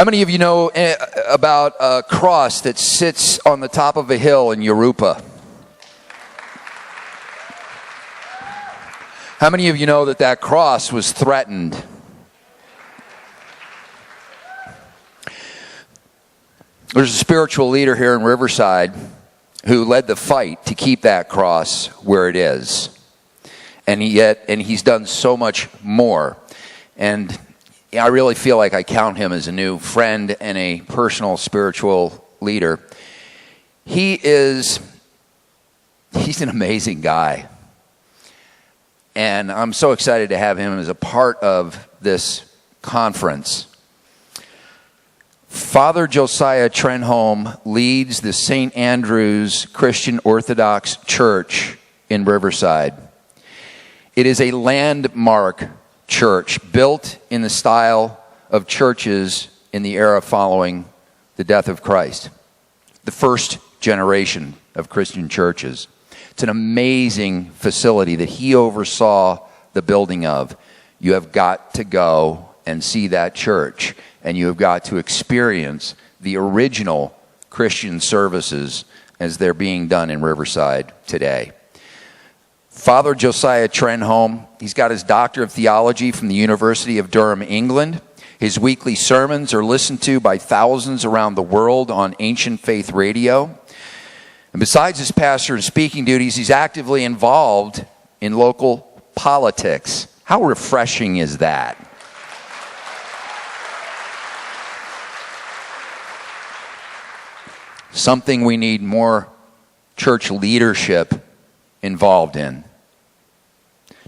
How many of you know about a cross that sits on the top of a hill in Yoruba? How many of you know that that cross was threatened? There's a spiritual leader here in Riverside who led the fight to keep that cross where it is. And he's done so much more. And I really feel like I count him as a new friend and a personal spiritual leader. He's an amazing guy. And I'm so excited to have him as a part of this conference. Father Josiah Trenham leads the St. Andrew's Christian Orthodox Church in Riverside. It is a landmark church built in the style of churches in the era following the death of Christ. The first generation of Christian churches. It's an amazing facility that he oversaw the building of. You have got to go and see that church, and you have got to experience the original Christian services as they're being done in Riverside today. Father Josiah Trenham, he's got his Doctor of Theology from the University of Durham, England. His weekly sermons are listened to by thousands around the world on Ancient Faith Radio. And besides his pastor and speaking duties, he's actively involved in local politics. How refreshing is that? Something we need more church leadership involved in.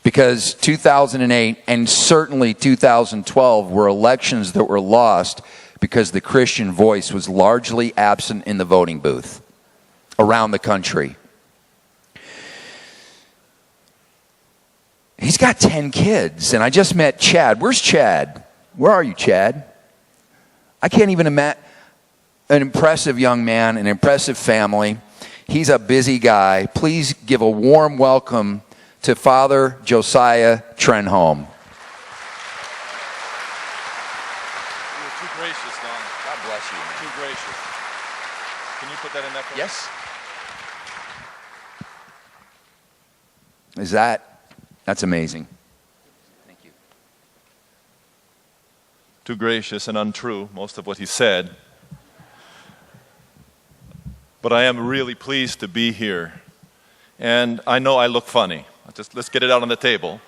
Because 2008 and certainly 2012 were elections that were lost because the Christian voice was largely absent in the voting booth around the country. He's got 10 kids, and I just met Chad. Where's Chad? Where are you, Chad? I can't even imagine. An impressive young man, an impressive family. He's a busy guy. Please give a warm welcome to Father Josiah Trenham. You're too gracious, Don. God bless you, man. Too gracious. Can you put that in there for me? Yes. That's amazing. Thank you. Too gracious and untrue, most of what he said. But I am really pleased to be here. And I know I look funny. Let's get it out on the table.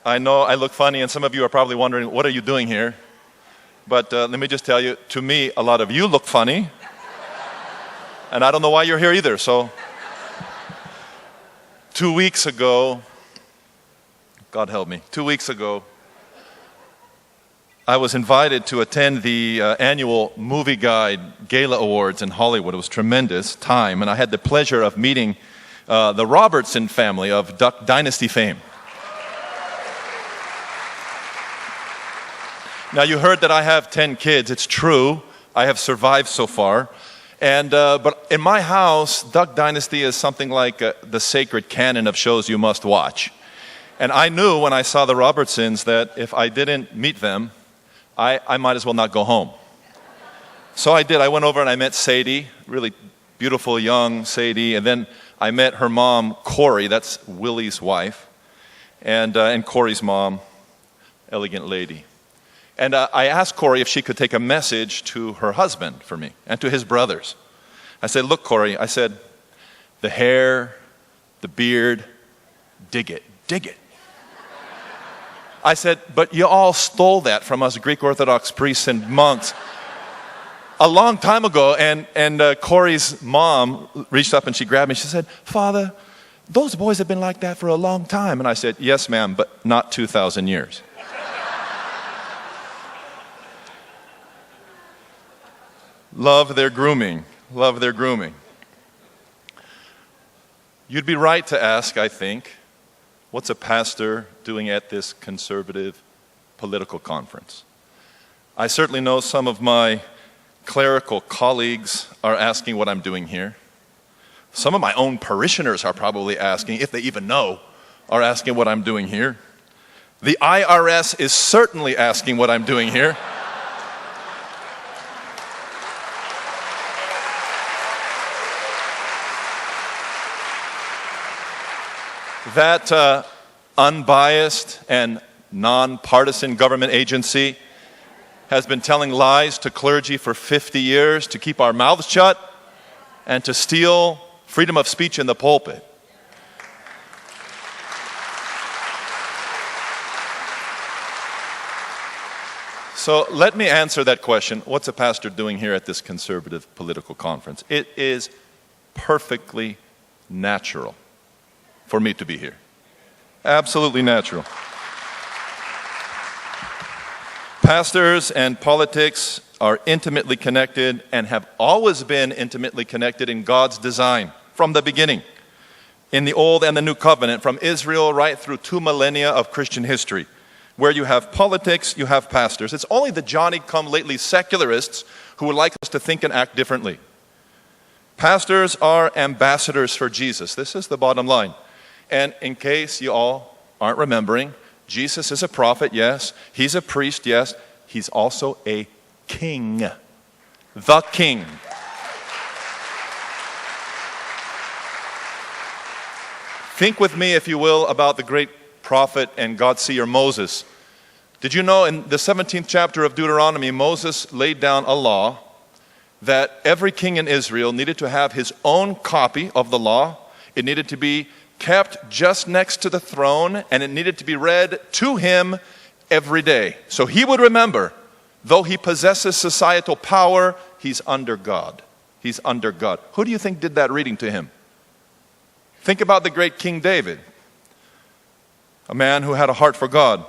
I know I look funny, and some of you are probably wondering, what are you doing here? But let me just tell you, to me, a lot of you look funny. And I don't know why you're here either. So 2 weeks ago, God help me, 2 weeks ago, I was invited to attend the annual Movie Guide Gala Awards in Hollywood. It was a tremendous time, and I had the pleasure of meeting the Robertson family of Duck Dynasty fame. Now, you heard that I have 10 kids. It's true. I have survived so far. But in my house, Duck Dynasty is something like the sacred canon of shows you must watch. And I knew when I saw the Robertsons that if I didn't meet them, I might as well not go home. So I did. I went over and I met Sadie, really beautiful young Sadie, and then I met her mom, Corey, that's Willie's wife, and Corey's mom, elegant lady. And I asked Corey if she could take a message to her husband for me and to his brothers. I said, look, Corey, I said, the hair, the beard, dig it, dig it. I said, but you all stole that from us Greek Orthodox priests and monks a long time ago. And Corey's mom reached up and she grabbed me. She said, Father, those boys have been like that for a long time. And I said, yes, ma'am, but not 2,000 years. Love their grooming. Love their grooming. You'd be right to ask, I think, what's a pastor doing at this conservative political conference? I certainly know some of my clerical colleagues are asking what I'm doing here. Some of my own parishioners are probably asking, if they even know, are asking what I'm doing here. The IRS is certainly asking what I'm doing here. That unbiased and nonpartisan government agency has been telling lies to clergy for 50 years to keep our mouths shut and to steal freedom of speech in the pulpit. So let me answer that question. What's a pastor doing here at this conservative political conference? It is perfectly natural for me to be here. Absolutely natural. Pastors and politics are intimately connected and have always been intimately connected in God's design from the beginning. In the Old and the New Covenant, from Israel right through 2 millennia of Christian history. Where you have politics, you have pastors. It's only the Johnny-come-lately secularists who would like us to think and act differently. Pastors are ambassadors for Jesus. This is the bottom line. And in case you all aren't remembering, Jesus is a prophet, yes. He's a priest, yes. He's also a king. The king. Think with me, if you will, about the great prophet and God-seer Moses. Did you know in the 17th chapter of Deuteronomy, Moses laid down a law that every king in Israel needed to have his own copy of the law. It needed to be kept just next to the throne, and it needed to be read to him every day. So he would remember, though he possesses societal power, he's under God. He's under God. Who do you think did that reading to him? Think about the great King David, a man who had a heart for God.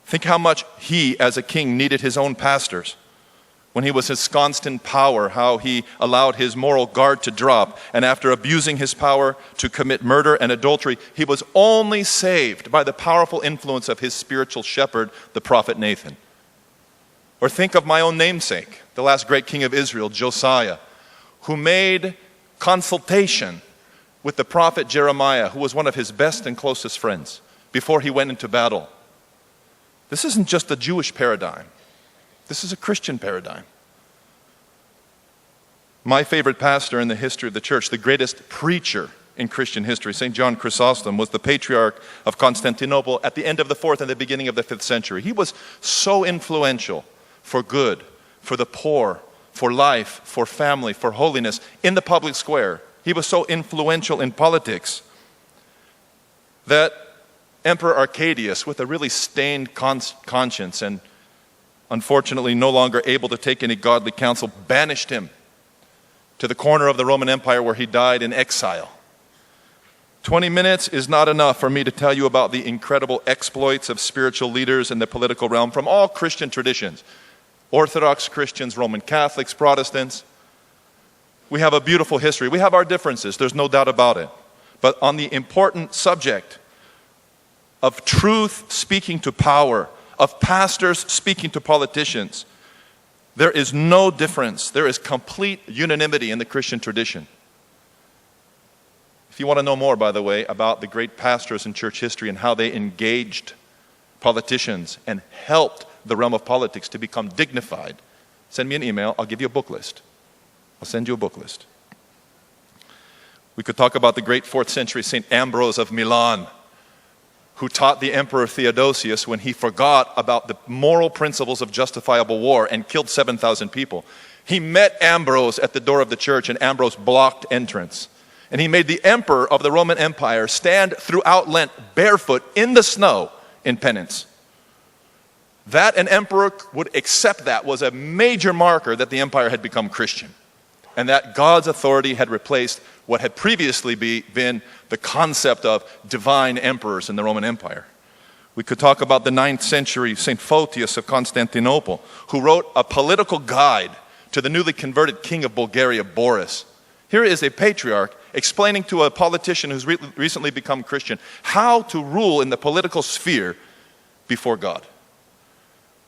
Think how much he, as a king, needed his own pastors. When he was ensconced in power, how he allowed his moral guard to drop, and after abusing his power to commit murder and adultery, he was only saved by the powerful influence of his spiritual shepherd, the prophet Nathan. Or think of my own namesake, the last great king of Israel, Josiah, who made consultation with the prophet Jeremiah, who was one of his best and closest friends, before he went into battle. This isn't just a Jewish paradigm. This is a Christian paradigm. My favorite pastor in the history of the church, the greatest preacher in Christian history, St. John Chrysostom, was the patriarch of Constantinople at the end of the 4th and the beginning of the 5th century. He was so influential for good, for the poor, for life, for family, for holiness in the public square. He was so influential in politics that Emperor Arcadius, with a really stained conscience and unfortunately no longer able to take any godly counsel, banished him to the corner of the Roman Empire where he died in exile. 20 minutes is not enough for me to tell you about the incredible exploits of spiritual leaders in the political realm from all Christian traditions. Orthodox Christians, Roman Catholics, Protestants. We have a beautiful history. We have our differences, there's no doubt about it. But on the important subject of truth speaking to power, of pastors speaking to politicians, there is no difference. There is complete unanimity in the Christian tradition. If you want to know more, by the way, about the great pastors in church history and how they engaged politicians and helped the realm of politics to become dignified, send me an email. I'll give you a book list. I'll send you a book list. We could talk about the great 4th century St. Ambrose of Milan, who taught the Emperor Theodosius when he forgot about the moral principles of justifiable war and killed 7,000 people. He met Ambrose at the door of the church, and Ambrose blocked entrance. And he made the emperor of the Roman Empire stand throughout Lent barefoot in the snow in penance. That an emperor would accept that was a major marker that the empire had become Christian, and that God's authority had replaced what had previously been the concept of divine emperors in the Roman Empire. We could talk about the 9th century St. Photius of Constantinople, who wrote a political guide to the newly converted king of Bulgaria, Boris. Here is a patriarch explaining to a politician who's recently become Christian how to rule in the political sphere before God.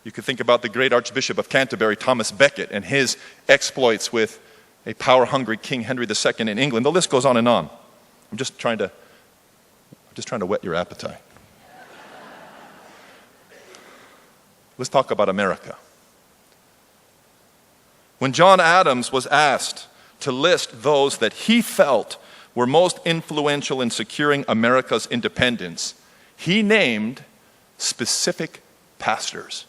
You could think about the great Archbishop of Canterbury, Thomas Becket, and his exploits with a power-hungry King Henry II in England. The list goes on and on. I'm just trying to whet your appetite. Let's talk about America. When John Adams was asked to list those that he felt were most influential in securing America's independence, he named specific pastors.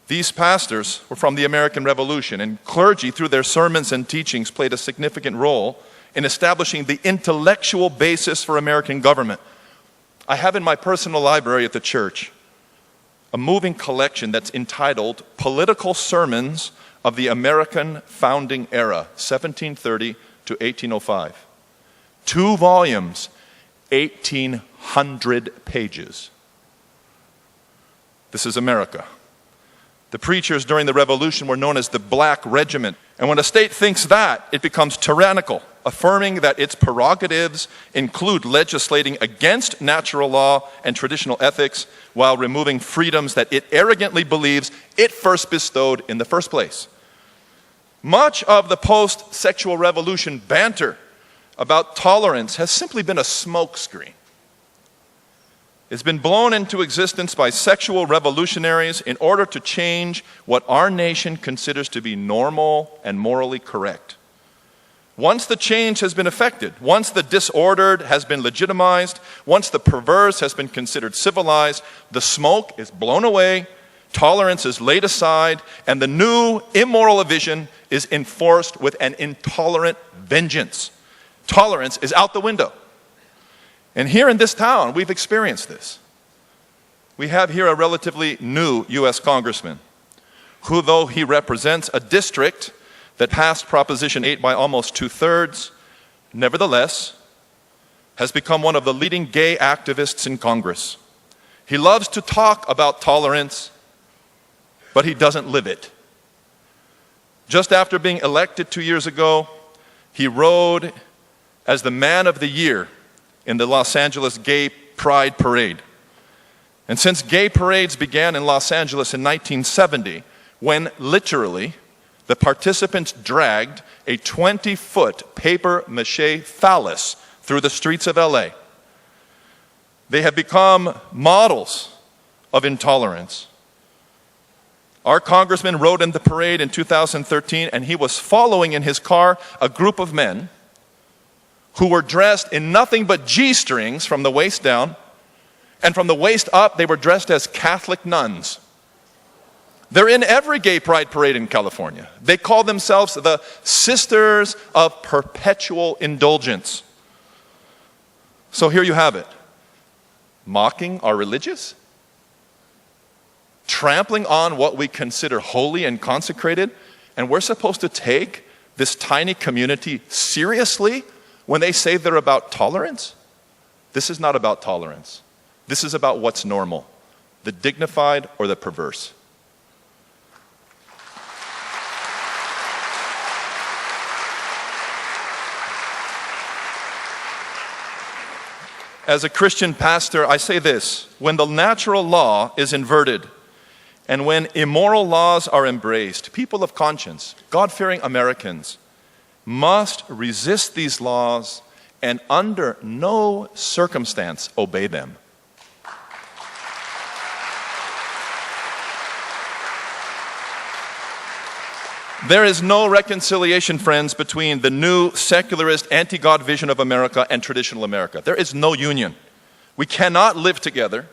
These pastors were from the American Revolution, and clergy, through their sermons and teachings, played a significant role in establishing the intellectual basis for American government. I have in my personal library at the church a moving collection that's entitled Political Sermons of the American Founding Era, 1730 to 1805. 2 volumes, 1,800 pages. This is America. The preachers during the Revolution were known as the Black Regiment. And when a state thinks that, it becomes tyrannical, affirming that its prerogatives include legislating against natural law and traditional ethics while removing freedoms that it arrogantly believes it first bestowed in the first place. Much of the post-sexual revolution banter about tolerance has simply been a smokescreen. It's been blown into existence by sexual revolutionaries in order to change what our nation considers to be normal and morally correct. Once the change has been effected, once the disordered has been legitimized, once the perverse has been considered civilized, the smoke is blown away, tolerance is laid aside, and the new immoral vision is enforced with an intolerant vengeance. Tolerance is out the window. And here in this town, we've experienced this. We have here a relatively new U.S. congressman who, though he represents a district that passed Proposition 8 by almost 2/3, nevertheless has become one of the leading gay activists in Congress. He loves to talk about tolerance, but he doesn't live it. Just after being elected 2 years ago, he rode as the Man of the Year in the Los Angeles Gay Pride Parade. And since gay parades began in Los Angeles in 1970, when literally the participants dragged a 20-foot paper-mache phallus through the streets of LA, they have become models of intolerance. Our congressman rode in the parade in 2013, and he was following in his car a group of men who were dressed in nothing but G-strings from the waist down, and from the waist up, they were dressed as Catholic nuns. They're in every gay pride parade in California. They call themselves the Sisters of Perpetual Indulgence. So here you have it. Mocking our religious, trampling on what we consider holy and consecrated, and we're supposed to take this tiny community seriously when they say they're about tolerance? This is not about tolerance. This is about what's normal, the dignified or the perverse. As a Christian pastor, I say this: when the natural law is inverted and when immoral laws are embraced, people of conscience, God-fearing Americans, must resist these laws and under no circumstance obey them. There is no reconciliation, friends, between the new secularist anti-God vision of America and traditional America. There is no union. We cannot live together.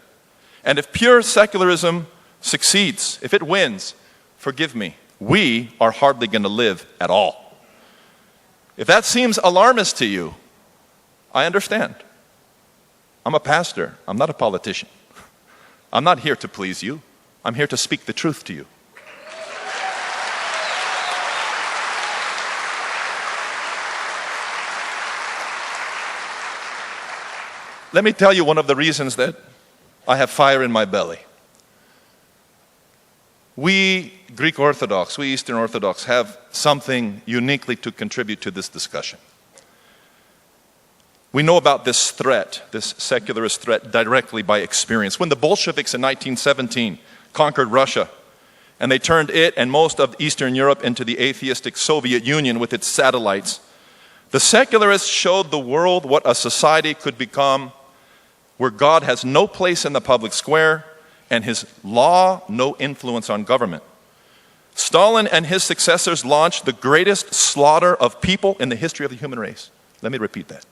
And if pure secularism succeeds, if it wins, forgive me, we are hardly going to live at all. If that seems alarmist to you, I understand. I'm a pastor. I'm not a politician. I'm not here to please you. I'm here to speak the truth to you. Let me tell you one of the reasons that I have fire in my belly. We Greek Orthodox, we Eastern Orthodox have something uniquely to contribute to this discussion. We know about this threat, this secularist threat, directly by experience. When the Bolsheviks in 1917 conquered Russia, and they turned it and most of Eastern Europe into the atheistic Soviet Union with its satellites, the secularists showed the world what a society could become where God has no place in the public square and his law no influence on government. Stalin and his successors launched the greatest slaughter of people in the history of the human race. Let me repeat that.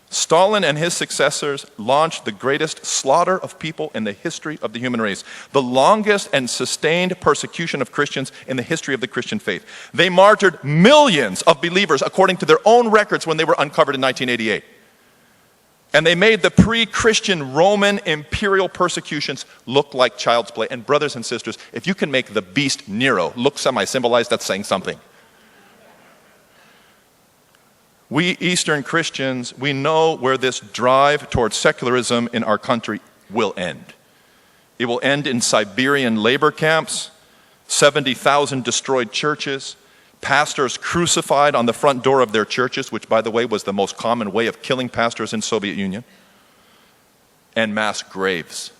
Stalin and his successors launched the greatest slaughter of people in the history of the human race, the longest and sustained persecution of Christians in the history of the Christian faith. They martyred millions of believers according to their own records when they were uncovered in 1988. And they made the pre-Christian Roman imperial persecutions look like child's play. And brothers and sisters, if you can make the beast Nero look semi-civilized, that's saying something. We Eastern Christians, we know where this drive towards secularism in our country will end. It will end in Siberian labor camps, 70,000 destroyed churches, pastors crucified on the front door of their churches, which, by the way, was the most common way of killing pastors in Soviet Union, and mass graves.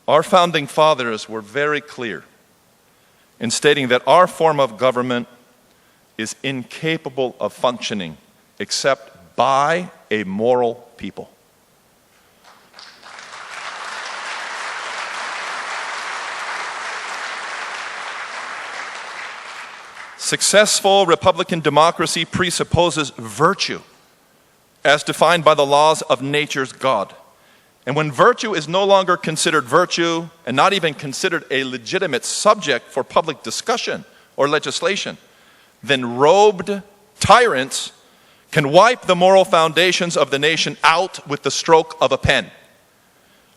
Our founding fathers were very clear in stating that our form of government is incapable of functioning except by a moral people. Successful Republican democracy presupposes virtue as defined by the laws of nature's God. And when virtue is no longer considered virtue and not even considered a legitimate subject for public discussion or legislation, then robed tyrants can wipe the moral foundations of the nation out with the stroke of a pen.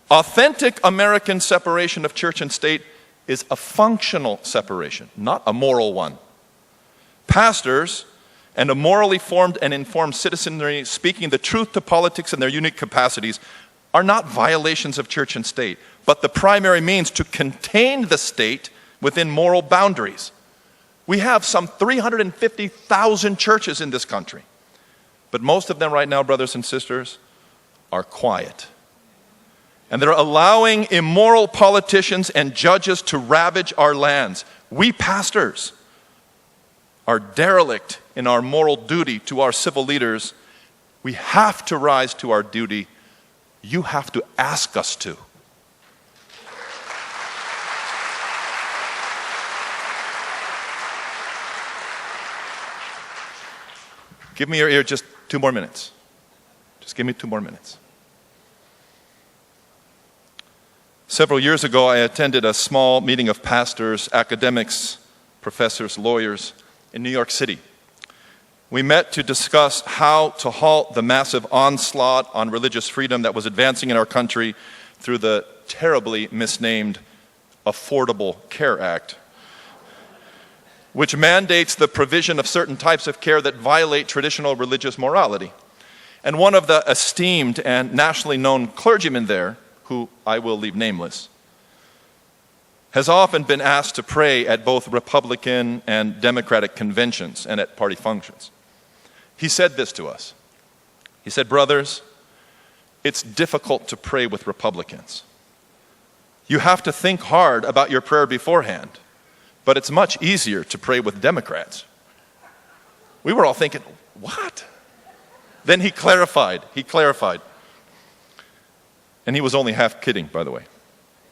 Authentic American separation of church and state is a functional separation, not a moral one. Pastors and a morally formed and informed citizenry speaking the truth to politics in their unique capacities are not violations of church and state, but the primary means to contain the state within moral boundaries. We have some 350,000 churches in this country, but most of them right now, brothers and sisters, are quiet. And they're allowing immoral politicians and judges to ravage our lands. We pastors are derelict in our moral duty to our civil leaders. We have to rise to our duty. You have to ask us to. Give me your ear just 2 more minutes. Just give me 2 more minutes. Several years ago, I attended a small meeting of pastors, academics, professors, lawyers in New York City. We met to discuss how to halt the massive onslaught on religious freedom that was advancing in our country through the terribly misnamed Affordable Care Act, which mandates the provision of certain types of care that violate traditional religious morality. And one of the esteemed and nationally known clergymen there, who I will leave nameless, has often been asked to pray at both Republican and Democratic conventions and at party functions. He said this to us. He said, "Brothers, it's difficult to pray with Republicans. You have to think hard about your prayer beforehand, but it's much easier to pray with Democrats." We were all thinking, what? Then he clarified. And he was only half kidding, by the way.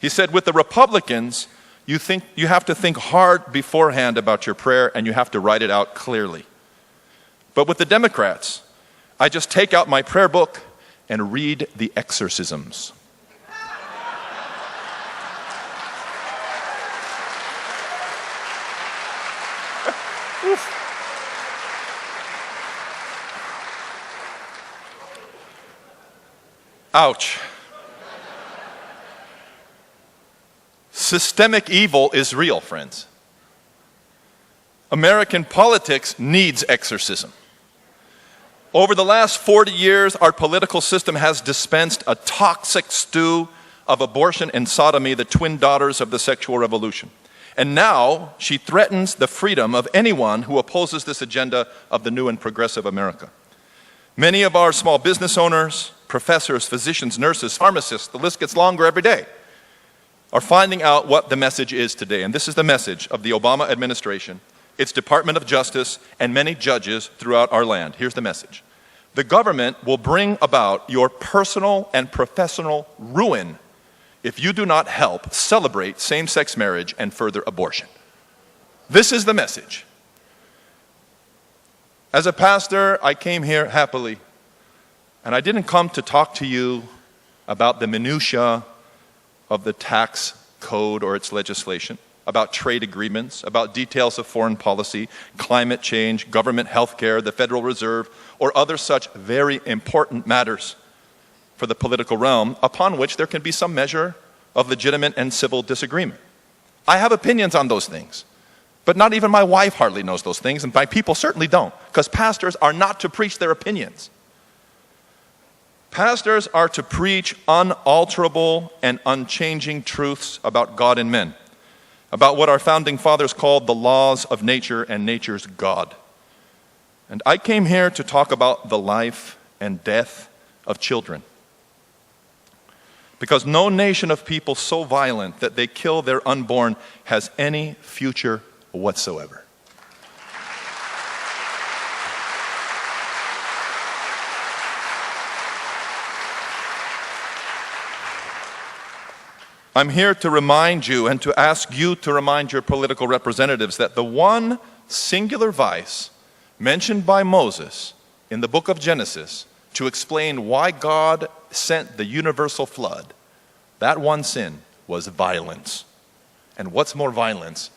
He said, with the Republicans, you have to think hard beforehand about your prayer and you have to write it out clearly. But with the Democrats, I just take out my prayer book and read the exorcisms. Ouch. Systemic evil is real, friends. American politics needs exorcism. Over the last 40 years, our political system has dispensed a toxic stew of abortion and sodomy, the twin daughters of the sexual revolution. And now she threatens the freedom of anyone who opposes this agenda of the new and progressive America. Many of our small business owners, professors, physicians, nurses, pharmacists, the list gets longer every day, are finding out what the message is today. And this is the message of the Obama administration, its Department of Justice, and many judges throughout our land. Here's the message. The government will bring about your personal and professional ruin if you do not help celebrate same-sex marriage and further abortion. This is the message. As a pastor, I came here happily, and I didn't come to talk to you about the minutiae of the tax code or its legislation, about trade agreements, about details of foreign policy, climate change, government health care, the Federal Reserve, or other such very important matters for the political realm upon which there can be some measure of legitimate and civil disagreement. I have opinions on those things, but not even my wife hardly knows those things, and my people certainly don't, because pastors are not to preach their opinions. Pastors are to preach unalterable and unchanging truths about God and men, about what our founding fathers called the laws of nature and nature's God. And I came here to talk about the life and death of children. Because no nation of people so violent that they kill their unborn has any future whatsoever. I'm here to remind you and to ask you to remind your political representatives that the one singular vice mentioned by Moses in the book of Genesis to explain why God sent the universal flood, that one sin was violence. And what's more violence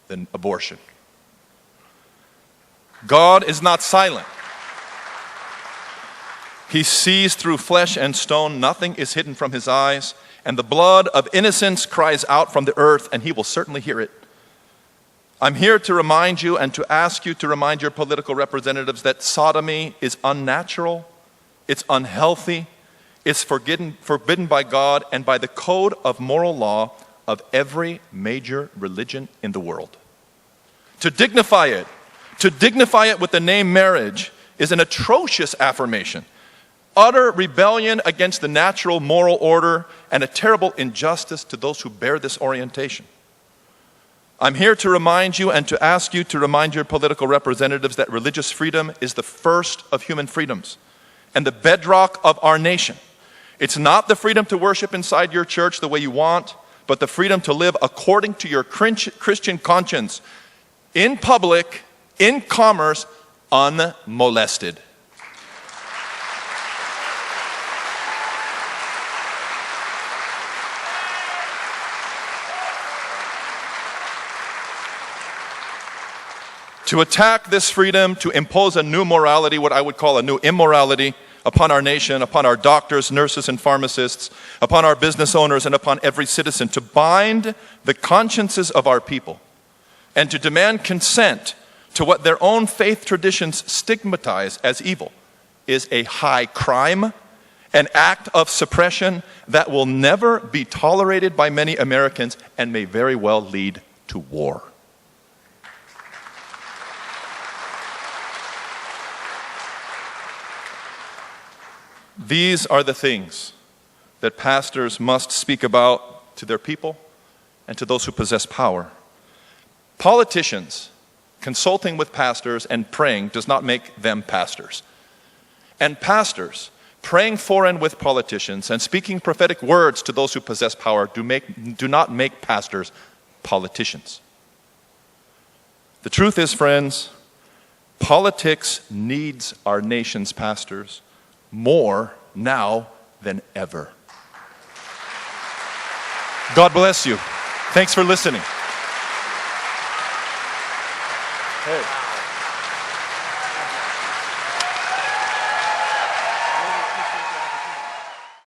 than abortion? God is not silent. He sees through flesh and stone. Nothing is hidden from his eyes. And the blood of innocence cries out from the earth, and he will certainly hear it. I'm here to remind you and to ask you to remind your political representatives that sodomy is unnatural, it's unhealthy, it's forbidden by God and by the code of moral law of every major religion in the world. To dignify it with the name marriage is an atrocious affirmation, utter rebellion against the natural moral order, and a terrible injustice to those who bear this orientation. I'm here to remind you and to ask you to remind your political representatives that religious freedom is the first of human freedoms and the bedrock of our nation. It's not the freedom to worship inside your church the way you want, but the freedom to live according to your Christian conscience in public, in commerce, unmolested. To attack this freedom, to impose a new morality, what I would call a new immorality, upon our nation, upon our doctors, nurses, and pharmacists, upon our business owners, and upon every citizen, to bind the consciences of our people, and to demand consent to what their own faith traditions stigmatize as evil, is a high crime, an act of suppression that will never be tolerated by many Americans and may very well lead to war. These are the things that pastors must speak about to their people and to those who possess power. Politicians consulting with pastors and praying does not make them pastors. And pastors praying for and with politicians and speaking prophetic words to those who possess power do not make pastors politicians. The truth is, friends, politics needs our nation's pastors more now than ever. God bless you. Thanks for listening. Hey.